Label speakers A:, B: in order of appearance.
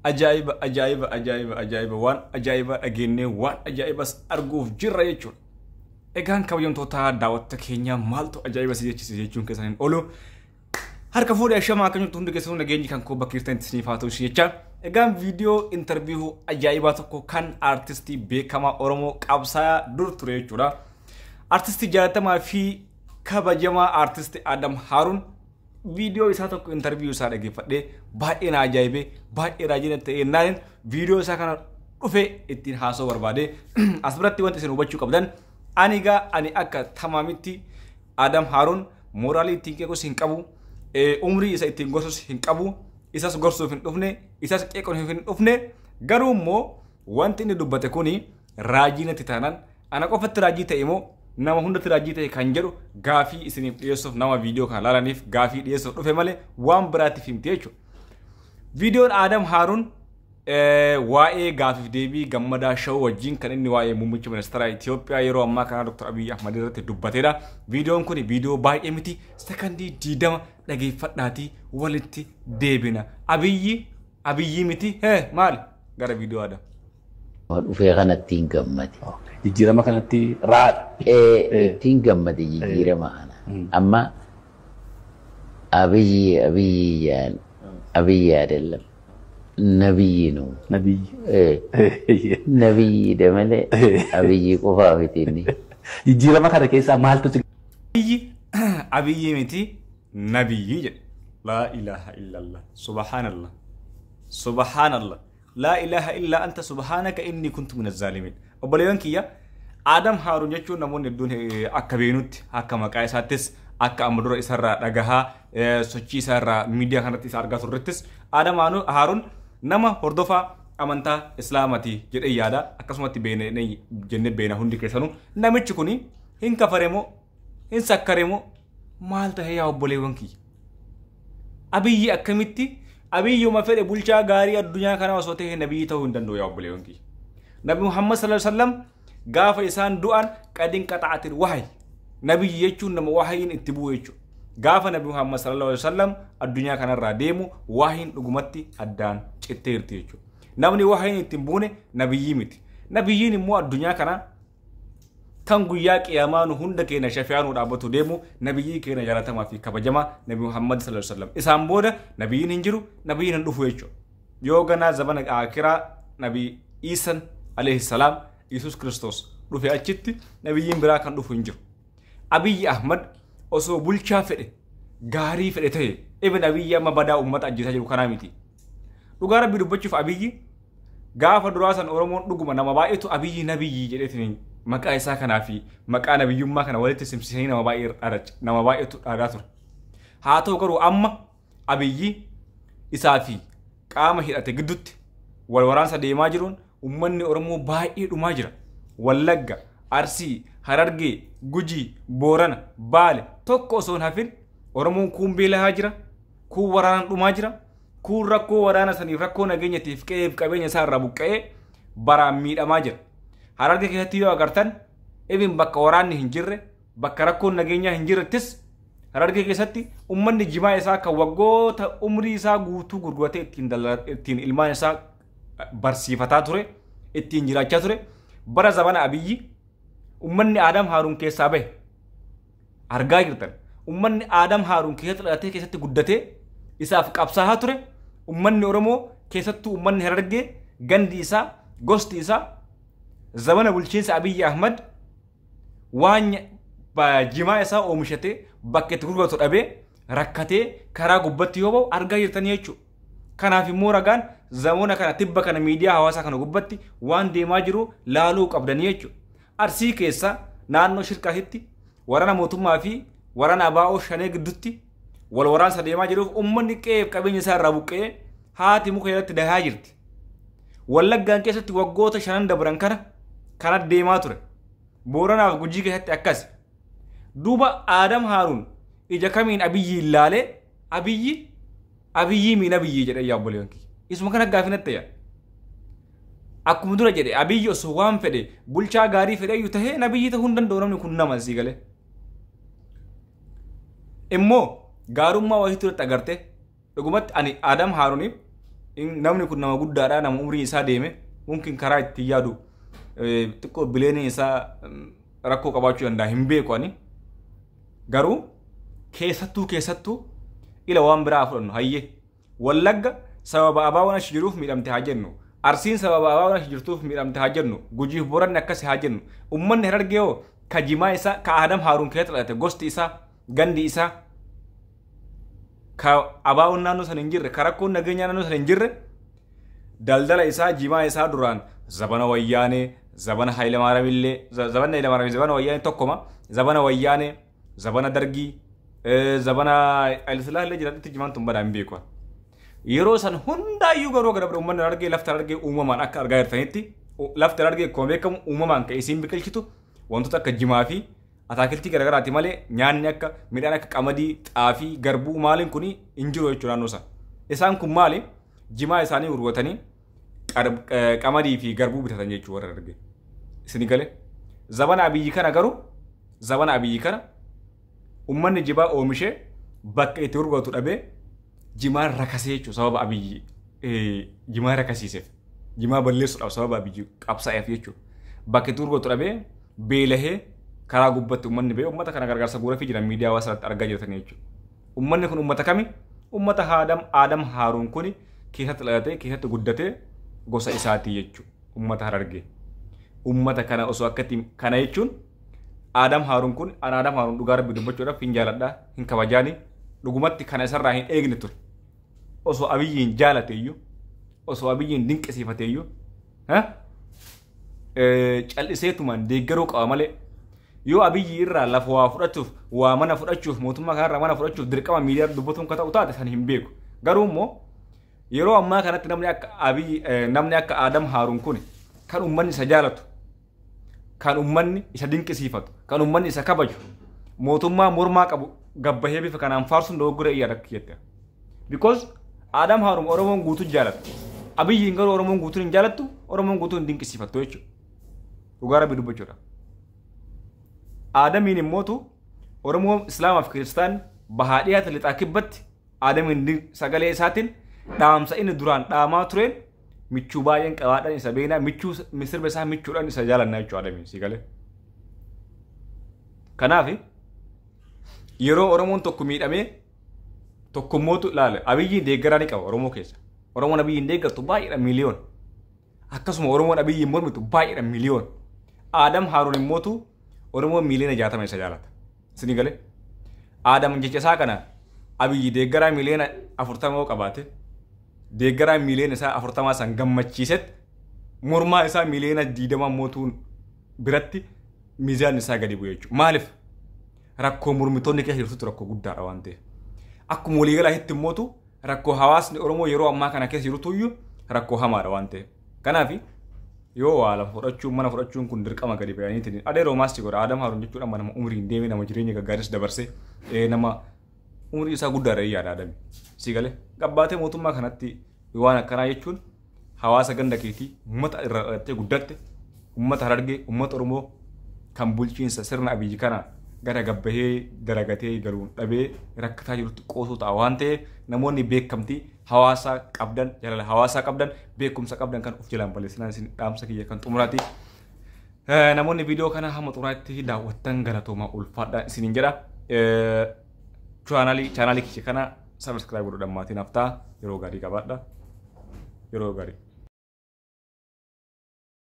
A: ajaa'iba waan ajaa'ibaa dhageenyee waan ajaa'ibas arguuf jirra jechuudha. Egaan kabajamtoota daawwattoota keenya maaltu ajaa'iba si jechisiise jechuun keessaniin oolu harka fuudhee ashamaa akka jirtu hundi keessanuu nageenyi kan koo bakka jirtanitti isiniif haa ta'u jecha. Egaan viidiyoo intarviiyuu ajaa'ibaa tokko kan aartistii beekamaa Oromoo qabsaa'aa dur ture jechuudha. Aartistii jaalatamaa fi kabajamaa aartistii Adam Haruun video isaa tokko intarviiyuu isaa dhaggeeffadhee baay'ee na ajaa'ibee baay'ee raajina ta'ee naan video isaa kana dhufee ittiin haasoo barbaade as biratti wanti isin hubachuu qabdan ani akka tamaamitti Adam Haruun mooraalii ittiin qeequs hin qabu umrii isa ittiin gorsus hin qabu isas gorsuuf hin dhufne isas qeequuf hin dhufne garuu immoo wanti inni dubbate kuni raajina taanaan ana qofatti raajii ta'e immoo nama hundatti raajii ta'e kan jedhu gaafii isiniif dhiyeessuuf nama viidiyoo kana laalaniif gaafii dhiyeessuuf dhufe malee waan biraatiif himte jechuudha. Viidiyoon Adam Haruun waa'ee gaafiif deebii gammadaa shawuu wajjin kan inni waa'ee muummicha ministeera Itoophiyaa yeroo ammaa kana Dr. Abiy Ahmed irratti dubbateedha. Viidiyoon kun viidiyoo baay'ee miti sekondii 20 dhageeffadhaatii walitti deebina. Abiyyi miti maali gara viidiyoo Adam.
B: Dhufee kanatti hin gammade.
C: Jijjiirama kanatti raadha.
B: Ittiin gammade jijjiirama kana. Amma Abiyyi aydellam. Nabiyyi nu. Nabiyyi da malee Abiyyi qofaa miti inni.
C: Jijjiirama kana keessaa maaltu
A: Abiyyi miti nabiyyi jedhe. La ilaha illallah. Subhanallah. Subhanallah. لا إله إلا أنت سبحانك إني كنت من الظالمين. وبليون كيا آدم هارون يجون نمون الدون أكبينوت هكما كايساتس أك أمدور إسرة رجها سوتشي سرة ميديا كانت إسرة سرتس آدم هارون نما هردوفا أمانتا إسلامتي جد إيادا أكسمتي بين ني جنة بين هندي كيسانو نمتشكوني هن كفرمو هن سكرمو مالته هي وبليون كي أبي أكمتي Abiy yoma fedhe bulchaa gaarii addunyaa kana osoo ta'e nabii ta'uu hin danda'u yaa obboleewwan kiyya. Nabi Muhammad sallallahu alaihi wasallam gaafa isaan du'an qadin qaxa'atil wahy. Nabii jechuun nama wahyiin itti bu'u jechuudha. Gaafa Nabi Muhammad sallallahu alaihi wasallam addunyaa kanarraa deemu wahyiin dhugumatti addaan citteerti jechuudha. Namni wahyiin itti buune nabiyyi miti. Nabiyyiin immoo addunyaa kana kan guyyaa qiyamaa nu hunda keenya shafi'aanu dhaabbatu deemu nabiyyi keenya jaalatamaa fi kabajamaa Nabi Muhammad sallallahu alaihi wasallam isaan booda nabiyyiin hin jiru nabiyyiin hin dhufu jechuudha. Yoo ganaa zabana akiraa Nabi Iisan alayhi salaam Yesus Kiristoos dhufe achitti nabiyyiin biraa kan dhufu hin jiru. Abiy Ahmed osoo bulchaa fedhe gaarii fedhe ta'e ibn Abiy amma badaa uummata ajjeesaa jiru kanaa miti. Dhugaa Rabbii dubbachuuf Abiy gaafa duraasan Oromoon dhuguma nama baay'eetu Abiy nabiyyi jedheetiin maqaa isaa kanaa fi maqaa nabiyyummaa kana walitti simsisanii nama baay'eetu dhaagaa ture. Haa ta'u garuu amma Abiyyi isaa fi qaama hidhate gidduutti wal waraansa deemaa jiruun uummanni Oromoo baay'ee dhumaa jira. Wallagga, Arsii, Harargee, Gujii, Boorana, Baale tokko osoo hin hafin Oromoon kuun beelaa jira, kuun waraanaan dhumaa jira, kuun rakkoo waraana saniif rakkoo nageenyatiif qe'eef qabeenya isaa irraa buqqa'ee baraan miidhamaa jira. Harargee keessatti yoo agartan ibin bakka waraanni hin jirre bakka rakkoon nageenyaa hin jirrettis Harargee keessatti uummanni jimaa isaa kan waggoota umrii isaa guutuu gurguratee ittiin ilmaan isaa barsiifataa ture ittiin jiraachaa ture bara zamana Abiyyi uummanni Adam Haruun keessaa bahe argaa jirtan uummanni Adam Haruun keessatti dhalatee keessatti guddatee isaaf qabsaa'aa ture uummanni Oromoo keessattuu uummanni Harargee gandi isaa gosti isaa zamana bulchiinsa Abiy Ahmed waan jimaa isaa oomishatee bakka itti gurguratu dhabee rakkatee karaa gubbatti yoo ba'u argaa jirtanii jechuudha. Kanaaf immoo ragaan zamana kana tibba kana miidiyaa hawaasaa kana gubbatti waan deemaa jiru laaluu qabdanii jechuudha. Arsii keessa naannoo shirkaasitti waraana mootummaa fi waraana abaa'oo shanee gidduutti wal waraansa deemaa jiruuf uummanni qe'eef qabeenya isaa irraa buqqa'ee haati muka irratti dahaa jirti. Wallaggaan keessatti waggoota 5 dabran kana deemaa ture. Booranaaf Gujii keessatti akkas. Duuba Adam Haruun ija kamiin Abiyyi ilaalee Abiyyi miin Abiyyi jedhe yaa obboleewwan kiyya. Isuma kana gaafinatti yaa. Akkuma dura jedhe Abiyyi osoo waan fedhe bulchaa gaarii fedhe iyyuu tahee nabiyyi ta'uu hin danda'u namni kun nama sii galee. Immoo gaarummaa wayii turetti agarte dhugumatti ani Adam Haruuniif namni kun nama guddaadha nama umrii isaa deeme mumkin karaa itti yaadu xiqqoo bileeni isaa rakkoo qabaachuu danda'a hin beeku ani garuu keessattuu ila waan biraa fudhannu hayyee Wallagga sababa abaawwan achi jiruuf miidhamte haa jennu Arsiin sababa abaawwan achi jirtuuf miidhamte haa jennu Gujiif Booranni akkasi haa jennu ummanni Harargee hoo ka jimaa isaa ka Adam Haaruun keessatti dhalate gosti isaa gandi isaa ka abaawwan naannoo sana hin jirre ka rakkoon nageenyaa naannoo sana hin jirre daldala isaa jimaa isaa duraan zabana wayyaanee zabana Hayilemaariyaamillee zabana Hayilemaariyaam zabana wayyaanee tokkoma zabana wayyaanee zabana dargii zabana Hayilasillaasee jedhamti jimaan tun badaan beekwa yeroo san hundaayyuu garuu gara ummanni Harargee lafta Harargee uumamaan akka argaa jirtanitti lafta Harargee akkuma beekamu uumamaan ka isiin biqilchitu wantoota akka jimaa fi ataakiltii garagaraati malee nyaanni akka midhaan akka qamadii xaafii garbuu maaliin kun hin jiru jechuudha naannoo sana isaan kun maali jimaa isaanii urgatanii qamadii fi garbuu bitatan jechuudha warra Harargee isin galee zabana Abiyyi kana garuu zabana Abiyyi kana ummanni jibaa oomishee bakka itti urgatu dhabee jimaa rakasee jechuudha sababa Abiyyi jimaa rakasiiseef jimaa balleessuudhaaf sababa Abiyyi qabsaa'eef jechuudha bakka itti urgatu dhabee beelahee karaa gubbatti ummanni bee ummata kana gargaarsa guuraa fi jiran miidiyaa hawaasaatti argaa jirtanii jechuudha ummanni kun ummata kami ummata Adam Haaruun kun keessatti dhalatee keessatti guddatee gosa isaatii jechuudha ummata Harargee ummata kana osoo akkatti kana jechuun Adam Haaruun kun Adam Haaruun dhugaa rabbi dubbachuudhaaf hin jaaladhaa hin kabajaani dhugumatti kana isarraa hin eegne ture osoo Abiyyiin jaalateeyyuu osoo Abiyyiin dinqisiifateeyyuu cal'iseetumaan deeggaruu qaba malee yoo Abiyyi irraa lafa waa fudhachuuf waa mana fudhachuuf mootummaa kanarraa mana fudhachuuf dirqama miidiyaa dubbatuun ka ta'u taate san hin beeku garuu immoo yeroo ammaa kanatti namni akka Adam Haaruun kun kan ummanni isa jaalatu kan ummanni isa dinqisiifatu kan ummanni isa kabaju mootummaa mormaa qabu gabbahee bifa kanaan faarsuun dogoggora iyyaa rakkiyette because Adam Haaruun Oromoon guutuu jaalatu Abiyyiin garuu Oromoon guutuu hin jaalattu Oromoon guutuu hin dinqisiifattu jechuudha dhugaa rabbi dubbachuudha Adamiin immootu Oromoo Islaamaaf Kiristaan bahaadhiyaata lixaa kibbatti Adamiin sagalee isaatiin dhaamsa inni duraan dhaamaa tureen michuu baay'een qabaadhaan isa beenaa michuu misirba isaa michuudhaan isa jaalannaa jechuudha Adamiin si galee kanaaf yeroo Oromoon tokko miidhamee tokkummootu ilaale Abiyyiin deeggaraa ni qaba Oromoo keessa Oromoon Abiyyiin deeggartu baay'eedha miliyoon akkasuma Oromoon Abiyyiin mormitu baay'eedha miliyoon Adam Haaruun immootu Oromoon miliyoona 60 isa jaalata isin galee Adam jecha isaa kana Abiyyi deeggaraa miliyoona 40 qabaate deeggaraa miliyoona isaa 40 san gammachiisetti mormaa isaa miliyoona 20 mootuun biratti miizaan isaa gadi bu'e jechuudha maaliif rakkoo mormitoonni keessa jirtutu rakkoo guddaadha waan ta'eef akkuma waliigalaa hitti mootu rakkoo hawaasni Oromoo yeroo ammaa kana keessa jirutuyyuu rakkoo hamaadha waan ta'eef kanaaf yoo waa lafa fudhachuun mana fudhachuun kun dirqama gadi ba'aniitiin adeeroo maasti godha Adam Haaruun jechuudha nama umrii hin deemee nama jireenya gaggaaris dabarsee nama umrii isaa guddaadha yaada Adami si galee gabbaatee mootummaa kanatti waan akkanaa jechuun hawaasa ganda keetii ummata irra dhalattee guddatte ummata Harargee ummata Oromoo kan bulchiinsa sirna Abiyyi kana gara gabbahee dalagatee galuun dhabee rakkataa jirutti qoosuu ta'a waan ta'eef namoonni beekamtii hawaasaa qabdan jalala hawaasaa qabdan beekumsa qabdan kan of jalaan balleessinaan isin dhaamsa kiyya kan xumuraati namoonni viidiyoo kana hamma xumuraatti daawwattan galatoomaa ulfaadha isinin jedha chaanaalii kiyya kana subscribe godhuudhaan maatiin haftaa yeroo gaarii qabaadha yeroo gaarii